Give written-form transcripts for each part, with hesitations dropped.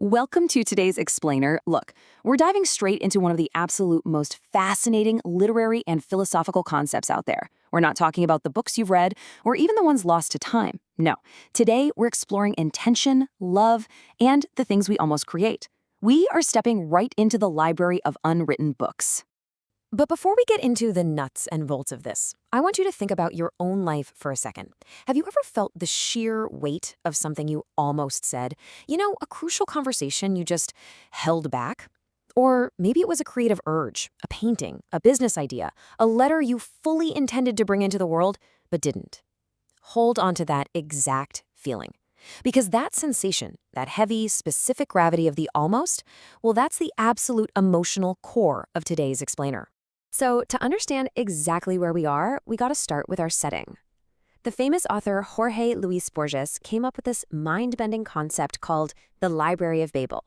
Welcome to today's Explainer. Look, we're diving straight into one of the absolute most fascinating literary and philosophical concepts out there. We're not talking about the books you've read or even the ones lost to time. No, today we're exploring intention, love, and the things we almost create. We are stepping right into the Library of Unwritten Books. But before we get into the nuts and bolts of this, I want you to think about your own life for a second. Have you ever felt the sheer weight of something you almost said? You know, a crucial conversation you just held back? Or maybe it was a creative urge, a painting, a business idea, a letter you fully intended to bring into the world, but didn't. Hold on to that exact feeling. Because that sensation, that heavy, specific gravity of the almost, well, that's the absolute emotional core of today's Explainer. So, to understand exactly where we are, we got to start with our setting. The famous author Jorge Luis Borges came up with this mind-bending concept called the Library of Babel.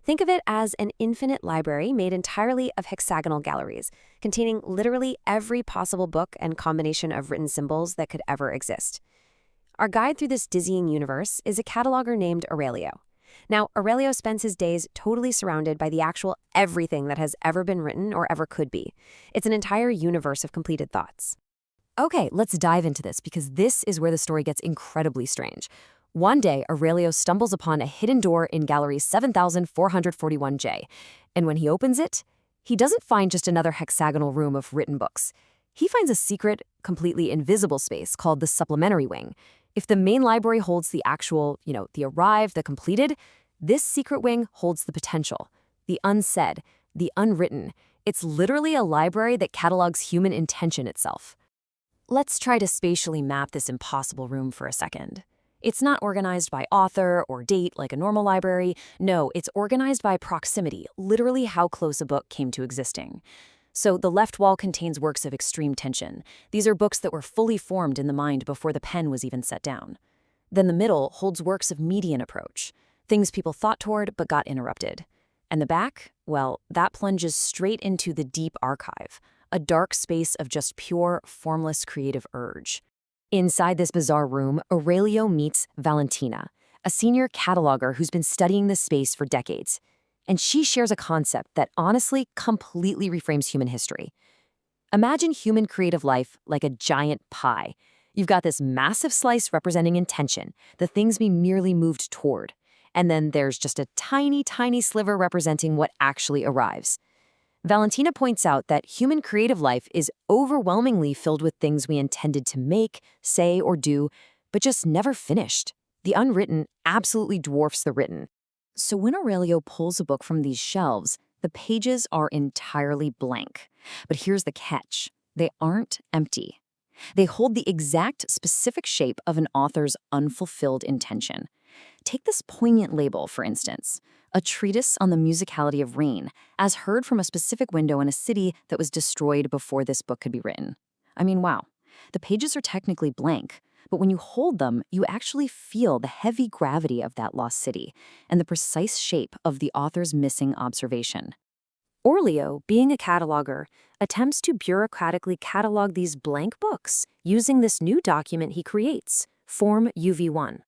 Think of it as an infinite library made entirely of hexagonal galleries, containing literally every possible book and combination of written symbols that could ever exist. Our guide through this dizzying universe is a cataloguer named Aurelio. Now, Aurelio spends his days totally surrounded by the actual everything that has ever been written or ever could be. It's an entire universe of completed thoughts. Okay, let's dive into this because this is where the story gets incredibly strange. One day, Aurelio stumbles upon a hidden door in gallery 7441J, and when he opens it, he doesn't find just another hexagonal room of written books. He finds a secret, completely invisible space called the supplementary wing. If the main library holds the actual, the arrived, the completed, this secret wing holds the potential, the unsaid, the unwritten. It's literally a library that catalogs human intention itself. Let's try to spatially map this impossible room for a second. It's not organized by author or date like a normal library. No, it's organized by proximity, literally how close a book came to existing. So the left wall contains works of extreme tension. These are books that were fully formed in the mind before the pen was even set down. Then the middle holds works of median approach, things people thought toward but got interrupted. And the back, well, that plunges straight into the deep archive, a dark space of just pure, formless creative urge. Inside this bizarre room, Aurelio meets Valentina, a senior cataloguer who's been studying this space for decades. And she shares a concept that honestly completely reframes human history. Imagine human creative life like a giant pie. You've got this massive slice representing intention, the things we merely moved toward. And then there's just a tiny, tiny sliver representing what actually arrives. Valentina points out that human creative life is overwhelmingly filled with things we intended to make, say, or do, but just never finished. The unwritten absolutely dwarfs the written. So when Aurelio pulls a book from these shelves, the pages are entirely blank. But here's the catch. They aren't empty. They hold the exact specific shape of an author's unfulfilled intention. Take this poignant label, for instance, a treatise on the musicality of rain, as heard from a specific window in a city that was destroyed before this book could be written. I mean, wow. The pages are technically blank, but when you hold them, you actually feel the heavy gravity of that lost city and the precise shape of the author's missing observation. Aurelio, being a cataloguer, attempts to bureaucratically catalog these blank books using this new document he creates, Form UV1.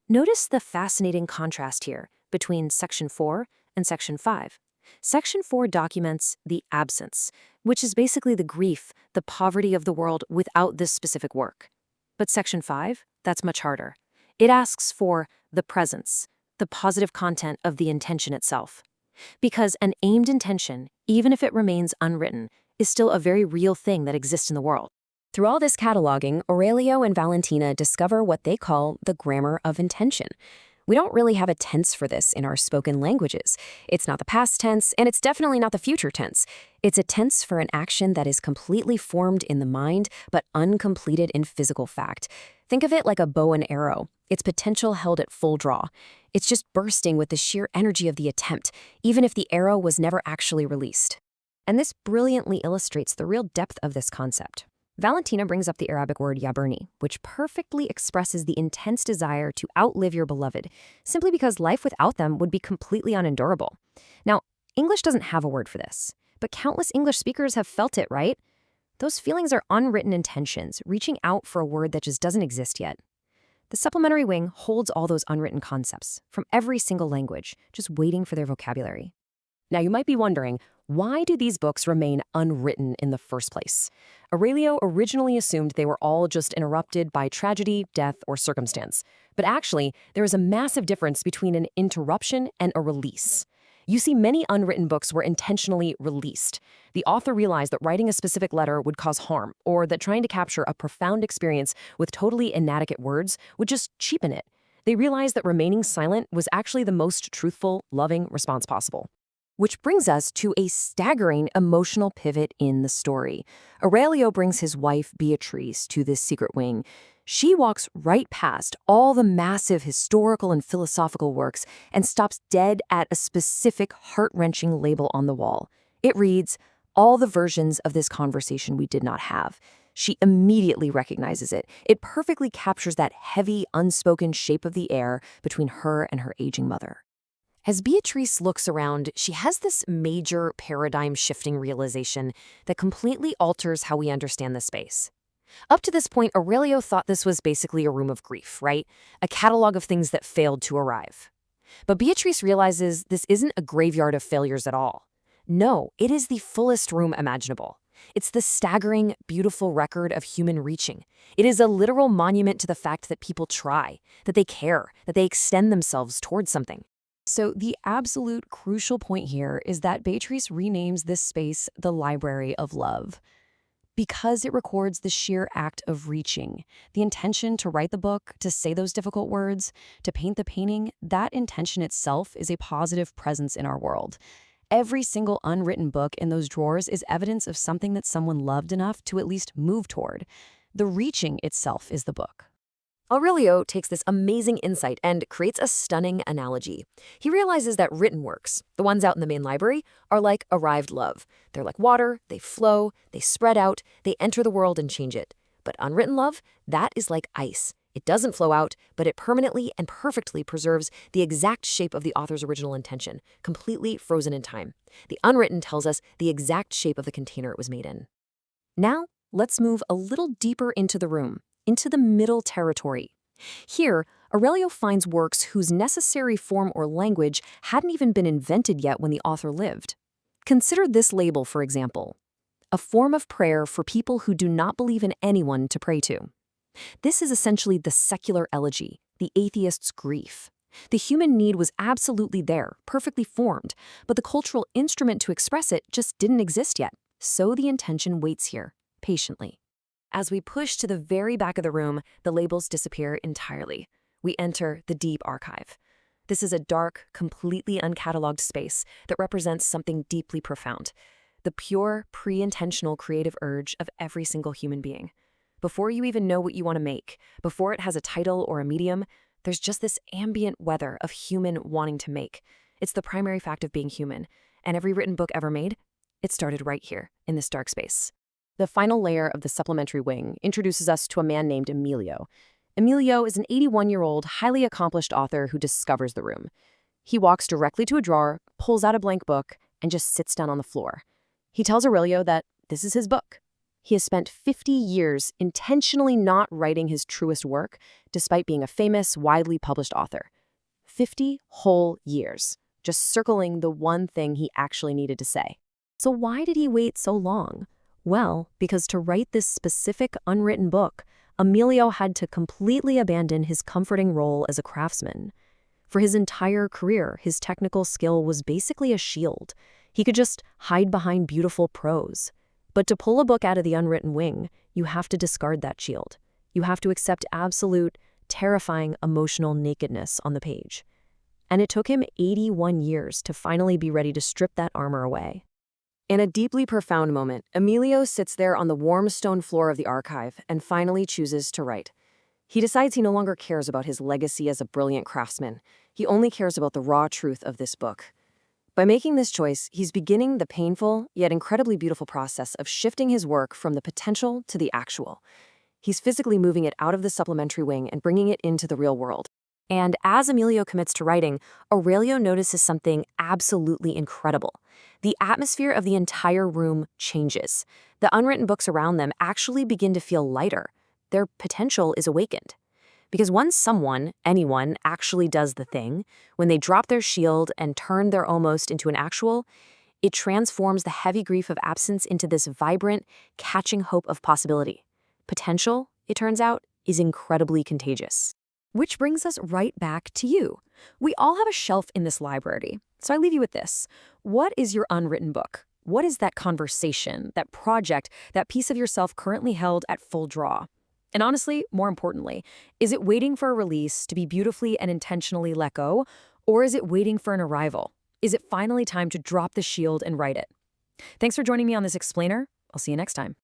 Notice the fascinating contrast here between Section 4 and Section 5. Section 4 documents the absence, which is basically the grief, the poverty of the world without this specific work. But Section 5, that's much harder. It asks for the presence, the positive content of the intention itself. Because an aimed intention, even if it remains unwritten, is still a very real thing that exists in the world. Through all this cataloging, Aurelio and Valentina discover what they call the grammar of intention. We don't really have a tense for this in our spoken languages. It's not the past tense, and it's definitely not the future tense. It's a tense for an action that is completely formed in the mind, but uncompleted in physical fact. Think of it like a bow and arrow, its potential held at full draw. It's just bursting with the sheer energy of the attempt, even if the arrow was never actually released. And this brilliantly illustrates the real depth of this concept. Valentina brings up the Arabic word yaberni, which perfectly expresses the intense desire to outlive your beloved, simply because life without them would be completely unendurable. Now, English doesn't have a word for this, but countless English speakers have felt it, right? Those feelings are unwritten intentions, reaching out for a word that just doesn't exist yet. The supplementary wing holds all those unwritten concepts from every single language, just waiting for their vocabulary. Now, you might be wondering, why do these books remain unwritten in the first place? Aurelio originally assumed they were all just interrupted by tragedy, death, or circumstance. But actually, there is a massive difference between an interruption and a release. You see, many unwritten books were intentionally released. The author realized that writing a specific letter would cause harm, or that trying to capture a profound experience with totally inadequate words would just cheapen it. They realized that remaining silent was actually the most truthful, loving response possible. Which brings us to a staggering emotional pivot in the story. Aurelio brings his wife, Beatriz, to this secret wing. She walks right past all the massive historical and philosophical works and stops dead at a specific heart-wrenching label on the wall. It reads, "All the versions of this conversation we did not have." She immediately recognizes it. It perfectly captures that heavy, unspoken shape of the air between her and her aging mother. As Beatrice looks around, she has this major paradigm-shifting realization that completely alters how we understand the space. Up to this point, Aurelio thought this was basically a room of grief, right? A catalog of things that failed to arrive. But Beatrice realizes this isn't a graveyard of failures at all. No, it is the fullest room imaginable. It's the staggering, beautiful record of human reaching. It is a literal monument to the fact that people try, that they care, that they extend themselves towards something. So the absolute crucial point here is that Beatrice renames this space the Library of Love, because it records the sheer act of reaching. The intention to write the book, to say those difficult words, to paint the painting, that intention itself is a positive presence in our world. Every single unwritten book in those drawers is evidence of something that someone loved enough to at least move toward. The reaching itself is the book. Aurelio takes this amazing insight and creates a stunning analogy. He realizes that written works, the ones out in the main library, are like arrived love. They're like water, they flow, they spread out, they enter the world and change it. But unwritten love, that is like ice. It doesn't flow out, but it permanently and perfectly preserves the exact shape of the author's original intention, completely frozen in time. The unwritten tells us the exact shape of the container it was made in. Now, let's move a little deeper into the room, into the middle territory. Here, Aurelio finds works whose necessary form or language hadn't even been invented yet when the author lived. Consider this label, for example: a form of prayer for people who do not believe in anyone to pray to. This is essentially the secular elegy, the atheist's grief. The human need was absolutely there, perfectly formed, but the cultural instrument to express it just didn't exist yet. So the intention waits here, patiently. As we push to the very back of the room, the labels disappear entirely. We enter the deep archive. This is a dark, completely uncatalogued space that represents something deeply profound: the pure, pre-intentional creative urge of every single human being. Before you even know what you want to make, before it has a title or a medium, there's just this ambient weather of human wanting to make. It's the primary fact of being human, and every written book ever made, it started right here, in this dark space. The final layer of the supplementary wing introduces us to a man named Emilio. Emilio is an 81-year-old, highly accomplished author who discovers the room. He walks directly to a drawer, pulls out a blank book, and just sits down on the floor. He tells Aurelio that this is his book. He has spent 50 years intentionally not writing his truest work, despite being a famous, widely published author. 50 whole years, just circling the one thing he actually needed to say. So why did he wait so long? Well, because to write this specific unwritten book, Emilio had to completely abandon his comforting role as a craftsman. For his entire career, his technical skill was basically a shield. He could just hide behind beautiful prose. But to pull a book out of the unwritten wing, you have to discard that shield. You have to accept absolute, terrifying emotional nakedness on the page. And it took him 81 years to finally be ready to strip that armor away. In a deeply profound moment, Emilio sits there on the warm stone floor of the archive and finally chooses to write. He decides he no longer cares about his legacy as a brilliant craftsman. He only cares about the raw truth of this book. By making this choice, he's beginning the painful, yet incredibly beautiful process of shifting his work from the potential to the actual. He's physically moving it out of the supplementary wing and bringing it into the real world. And as Emilio commits to writing, Aurelio notices something absolutely incredible. The atmosphere of the entire room changes. The unwritten books around them actually begin to feel lighter. Their potential is awakened. Because once someone, anyone, actually does the thing, when they drop their shield and turn their almost into an actual, it transforms the heavy grief of absence into this vibrant, catching hope of possibility. Potential, it turns out, is incredibly contagious. Which brings us right back to you. We all have a shelf in this library. So I leave you with this. What is your unwritten book? What is that conversation, that project, that piece of yourself currently held at full draw? And honestly, more importantly, is it waiting for a release to be beautifully and intentionally let go? Or is it waiting for an arrival? Is it finally time to drop the shield and write it? Thanks for joining me on this explainer. I'll see you next time.